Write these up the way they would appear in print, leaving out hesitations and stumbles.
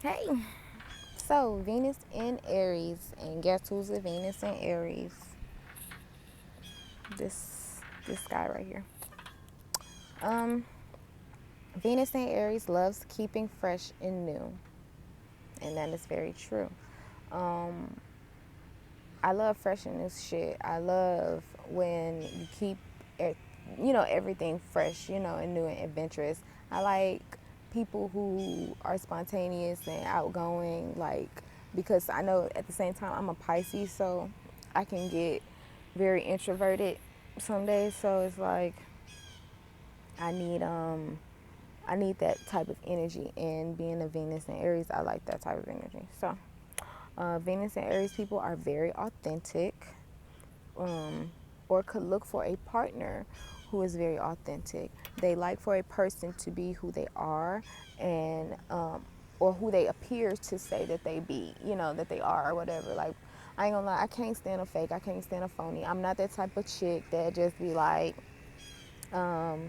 Hey, so Venus in Aries, and guess who's a Venus in Aries? This guy right here. Um, Venus in Aries loves keeping fresh and new, and that is very true. Um, I love fresh and new shit. I love when you keep, everything fresh, and new and adventurous. I like people who are spontaneous and outgoing, like because I know at the same time I'm a Pisces, so I can get very introverted some days. So it's like I need um I need that type of energy, and being a Venus and Aries, I like that type of energy. So Venus and Aries people are very authentic, um, or could look for a partner who is very authentic. They like for a person to be who they are, and or who they appear to say that they be, that they are or whatever. Like, I ain't gonna lie, I can't stand a fake. I can't stand a phony. I'm not that type of chick that just be like, um,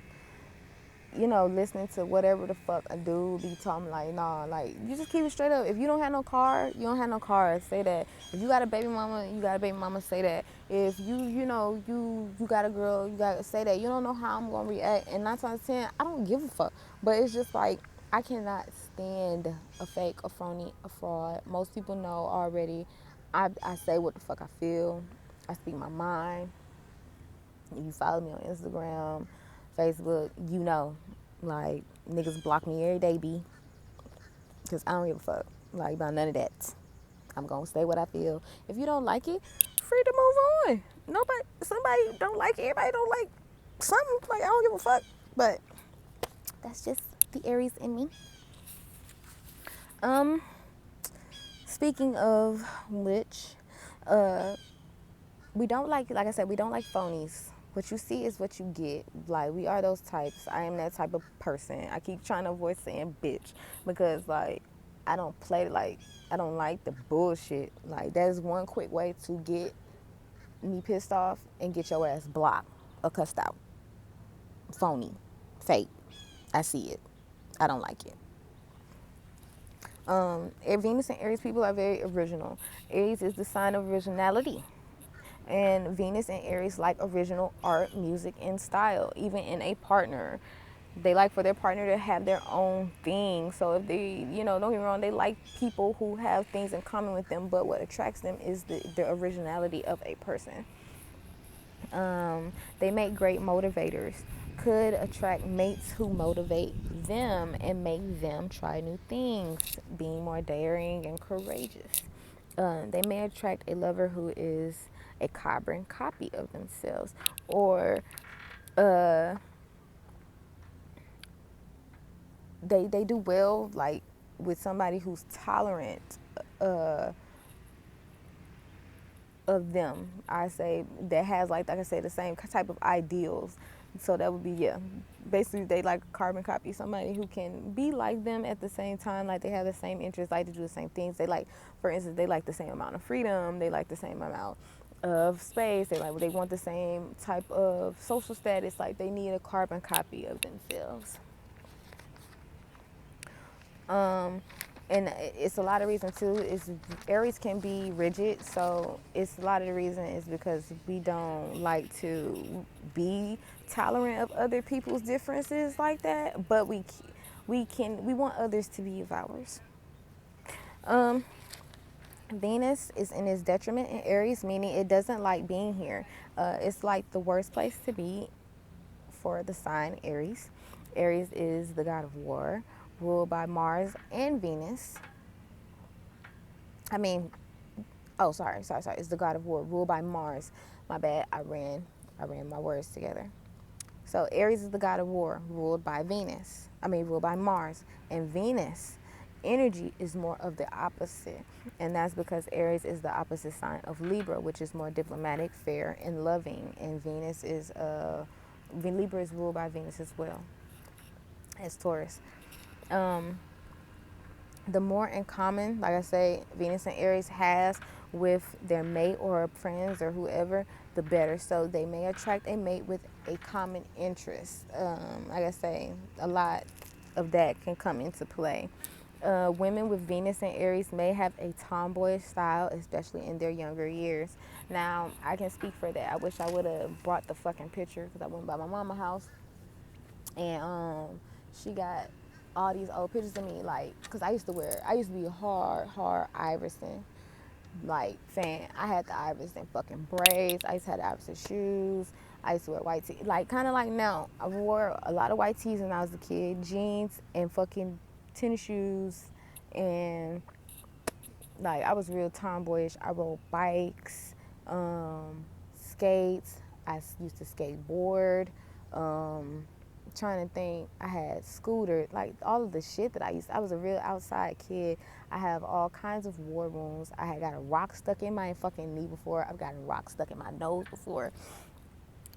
listening to whatever the fuck a dude be talking, like, nah, like, you just keep it straight up. If you don't have no car, you don't have no car. Say that. If you got a baby mama, you got a baby mama, say that. If you got a girl, you got to say that. You don't know how I'm going to react. And 9 times out of 10, I don't give a fuck. But it's just like, I cannot stand a fake, a phony, a fraud. Most people know already. I say what the fuck I feel. I speak my mind. If you follow me on Instagram, Facebook, like, niggas block me every day, because I don't give a fuck, like, about none of that. I'm gonna say what I feel. If you don't like it, free to move on. Somebody don't like it, everybody don't like something. Like, I don't give a fuck. But that's just the Aries in me. Um, Speaking of which, uh, we don't like I said, we don't like phonies. What you see is what you get. Like, we are those types. I am that type of person. I keep trying to avoid saying bitch, because, like, I don't play, like, I don't like the bullshit. Like, that's one quick way to get me pissed off and get your ass blocked or cussed out. Phony, fake. I see it. I don't like it. Venus and Aries people are very original. Aries is the sign of originality. And Venus and Aries like original art, music, and style, even in a partner. They like for their partner to have their own thing. So if they, don't get me wrong, they like people who have things in common with them, but what attracts them is the originality of a person. They make great motivators. Could attract mates who motivate them and make them try new things, being more daring and courageous. They may attract a lover who is a carbon copy of themselves, or uh, they do well, like, with somebody who's tolerant uh, of them. I say that has, like I say, the same type of ideals. So that would be, yeah. Basically, they like a carbon copy, somebody who can be like them at the same time, like they have the same interests, like to do the same things. They like, for instance, they like the same amount of freedom. They like the same amount of space. They want the same type of social status. Like, they need a carbon copy of themselves. Um, and it's a lot of reason too. Is Aries can be rigid, so it's a lot of the reason is because we don't like to be tolerant of other people's differences like that. But we want others to be of ours. Um, Venus is in its detriment in Aries, meaning it doesn't like being here. It's like the worst place to be for the sign Aries. Aries is the god of war, ruled by Mars and Venus. I mean, oh, sorry. It's the god of war, ruled by Mars. My bad. I ran my words together. So Aries is the god of war, ruled by Venus. Ruled by Mars, and Venus energy is more of the opposite, and that's because Aries is the opposite sign of Libra, which is more diplomatic, fair, and loving. And Libra is ruled by Venus as well as Taurus. Um, the more in common, like I say, Venus and Aries has with their mate or friends or whoever, the better. So they may attract a mate with a common interest. Like I say, a lot of that can come into play. Women with Venus and Aries may have a tomboyish style, especially in their younger years. Now, I can speak for that. I wish I would have brought the fucking picture because I went by my mama's house and she got all these old pictures of me, like, because I used to be a hard Iverson like fan. I had the Iverson fucking braids. I used to have the Iverson shoes. I used to wear white tees. Like, kind of like now. I wore a lot of white tees when I was a kid. Jeans and fucking tennis shoes. And, like, I was real tomboyish. I rode bikes, skates. Used to skateboard. Um, trying to think, I had scooter, like all of the shit that I was a real outside kid. I have all kinds of war wounds. I had got a rock stuck in my fucking knee before. I've gotten a rock stuck in my nose before.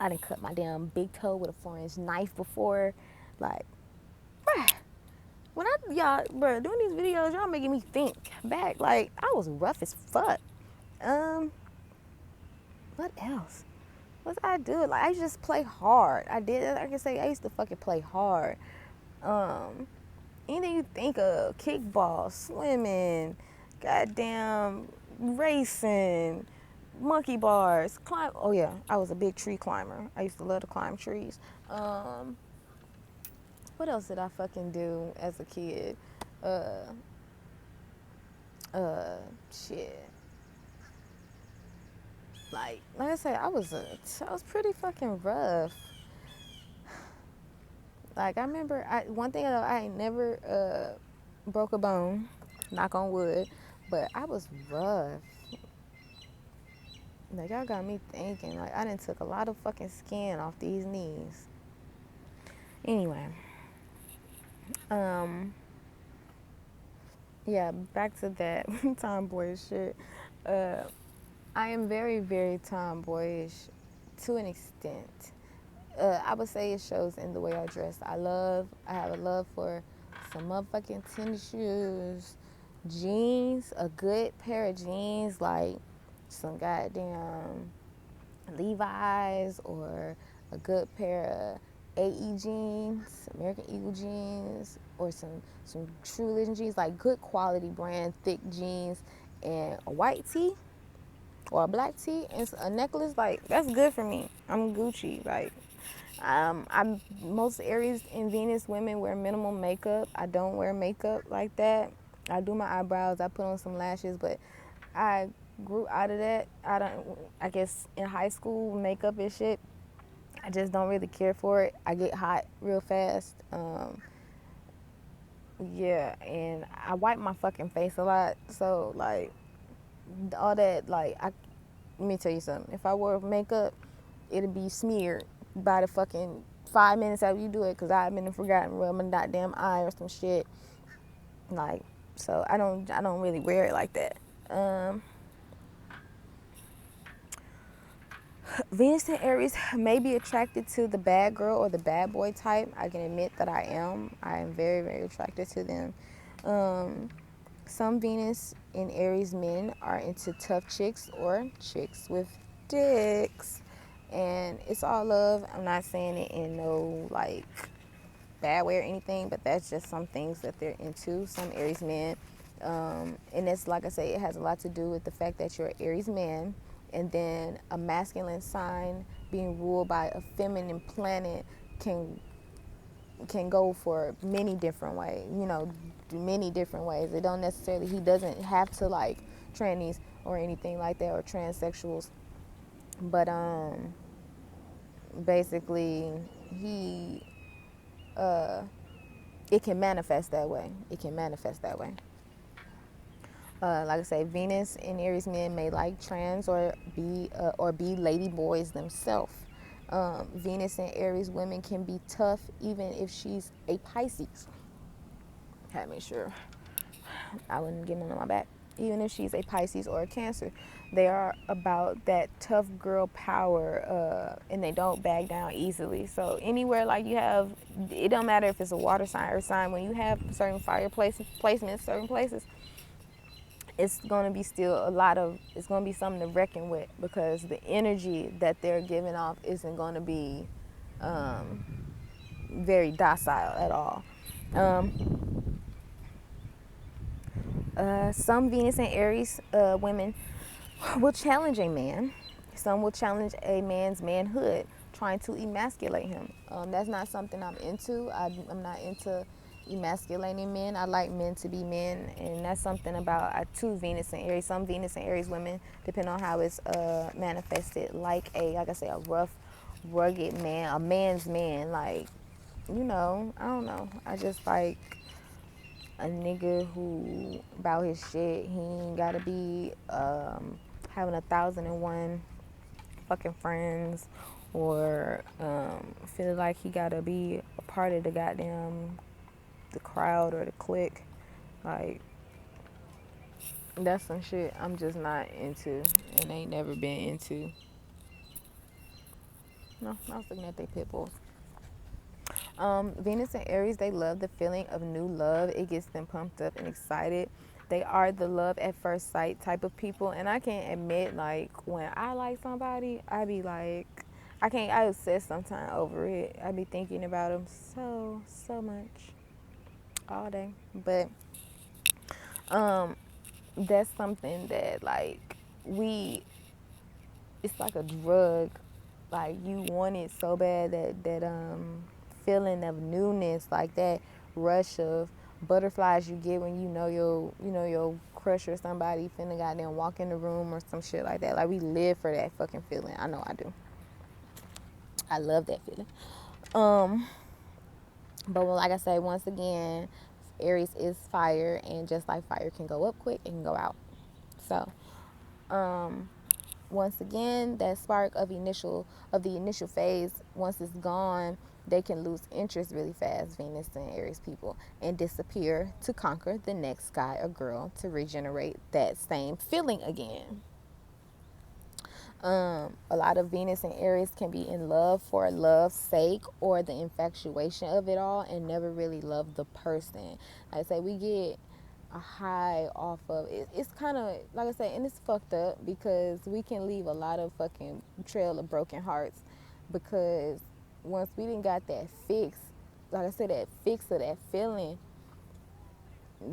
I done cut my damn big toe with a 4-inch knife before. Like, bruh, when bruh, doing these videos, y'all making me think back. Like, I was rough as fuck. What else? What did I do? Like, I just play hard. I did. I can say I used to fucking play hard. Um, Anything you think of, kickball, swimming, goddamn racing, monkey bars, climb. Oh yeah, I was a big tree climber. I used to love to climb trees. What else did I fucking do as a kid? Uh, Shit. Like I said, I was pretty fucking rough. Like I remember, one thing though, I ain't never broke a bone, knock on wood, but I was rough. Like y'all got me thinking. Like I done took a lot of fucking skin off these knees. Anyway, um, yeah, back to that tomboyish shit. Uh, I am very, very tomboyish to an extent. I would say it shows in the way I dress. I have a love for some motherfucking tennis shoes, jeans, a good pair of jeans, like some goddamn Levi's or a good pair of AE jeans, American Eagle jeans, or some True Religion jeans, like good quality brand, thick jeans, and a white tee or a black tee and a necklace. Like that's good for me. I'm Gucci. Like I'm most Aries and Venus women wear minimal makeup. I don't wear makeup like that. I do my eyebrows. I put on some lashes, but I grew out of that. I guess in high school, makeup and shit. I just don't really care for it. I get hot real fast. Yeah, and I wipe my fucking face a lot. So like all that, let me tell you something. If I wore makeup, it'd be smeared by the fucking 5 minutes after you do it, cause I've been forgotten rub my goddamn eye or some shit. Like, so I don't really wear it like that. Venus and Aries may be attracted to the bad girl or the bad boy type. I can admit that I am. I am very, very attracted to them. Some Venus and Aries men are into tough chicks or chicks with dicks. And it's all love. I'm not saying it in no like bad way or anything, but that's just some things that they're into. Some Aries men. And it's like I say, it has a lot to do with the fact that you're an Aries man, and then a masculine sign being ruled by a feminine planet can go for many different ways. Many different ways. It don't necessarily. He doesn't have to like trannies or anything like that or transsexuals, but basically he it can manifest that way. It can manifest that way. Like I say, Venus and Aries men may like trans or be lady boys themselves. Venus and Aries women can be tough even if she's a Pisces. Had to make sure I wouldn't get none on my back. Even if she's a Pisces or a Cancer, they are about that tough girl power, and they don't back down easily. So anywhere like you have, it don't matter if it's a water sign or sign. When you have certain fire placements, certain places, it's going to be still it's going to be something to reckon with, because the energy that they're giving off isn't going to be very docile at all. Some Venus and Aries women will challenge a man. Some will challenge a man's manhood, trying to emasculate him. That's not something I'm into. I'm not into emasculating men. I like men to be men, and that's something about two Venus and Aries. Some Venus and Aries women, depending on how it's manifested, like I say, a rough, rugged man, a man's man. Like, I don't know. I just like a nigga who about his shit. He ain't gotta be having 1,001 fucking friends or feeling like he gotta be a part of the goddamn the crowd or the clique. Like, that's some shit I'm just not into and ain't never been into. No, I was looking at they pit bulls. Venus and Aries, they love the feeling of new love. It gets them pumped up and excited. They are the love at first sight type of people. And I can admit, like, when I like somebody, I be like, I obsess sometimes over it. I be thinking about them so much all day. But that's something that, like, it's like a drug. Like, you want it so bad that feeling of newness, like that rush of butterflies you get when your crush or somebody finna goddamn walk in the room or some shit like that. Like, we live for that fucking feeling. I know I do. I love that feeling. But like I say, once again, Aries is fire, and just like fire can go up quick, it can go out. So, once again, that spark of the initial phase, once it's gone, they can lose interest really fast, Venus and Aries people, and disappear to conquer the next guy or girl to regenerate that same feeling again. A lot of Venus and Aries can be in love for love's sake or the infatuation of it all and never really love the person. Like I say, we get a high off of it. It's kind of, like I said, and it's fucked up because we can leave a lot of fucking trail of broken hearts because once we didn't got that fix, like I said, that fix of that feeling,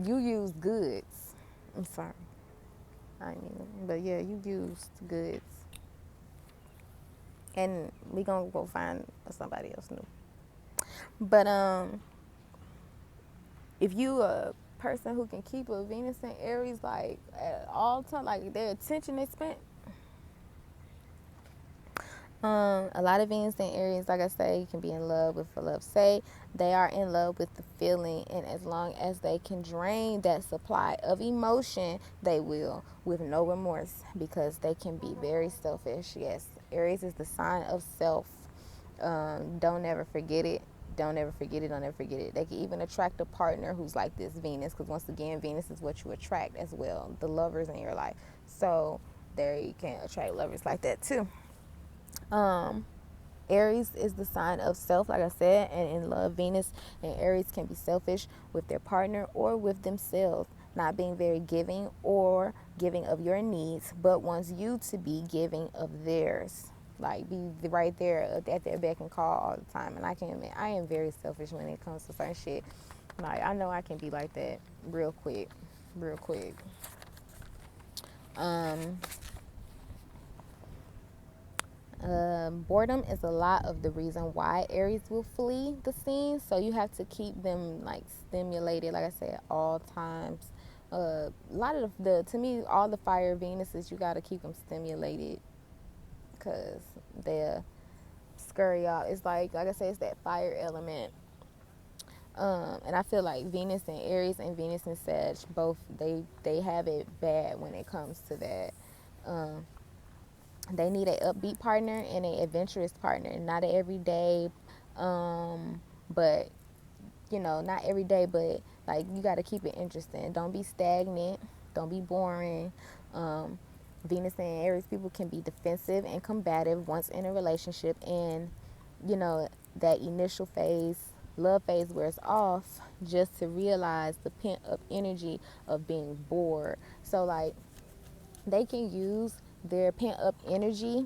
you use goods. I'm sorry. I mean, but yeah, you used goods. And we gonna go find somebody else new. But if you a person who can keep a Venus and Aries like at all time, like their attention is spent. A lot of Venus and Aries, like I say, can be in love with for love's sake. They are in love with the feeling, and as long as they can drain that supply of emotion, they will, with no remorse, because they can be very selfish. Yes, Aries is the sign of self. Don't ever forget it. Don't ever forget it. Don't ever forget it. They can even attract a partner who's like this Venus, because once again, Venus is what you attract as well, the lovers in your life. So there you can attract lovers like that too. Um, Aries is the sign of self, like I said, and in love, Venus and Aries can be selfish with their partner or with themselves, not being very giving or giving of your needs, but wants you to be giving of theirs. Like, be right there at their beck and call all the time. And I can admit, I am very selfish when it comes to certain shit. Like, I know I can be like that real quick, real quick. Um, Boredom is a lot of the reason why Aries will flee the scene. So you have to keep them like stimulated, like I said, at all times. A lot of to me, all the fire Venuses, you got to keep them stimulated because they'll scurry out. It's like I said, it's that fire element. And I feel like Venus and Aries and Venus and Sag both they have it bad when it comes to that. Um, They need an upbeat partner and an adventurous partner, not an everyday, but not every day, but like you got to keep it interesting. Don't be stagnant. Don't be boring. Um, Venus and Aries people can be defensive and combative once in a relationship, and that initial phase, love phase, wears off just to realize the pent up energy of being bored. So like they can use their pent up energy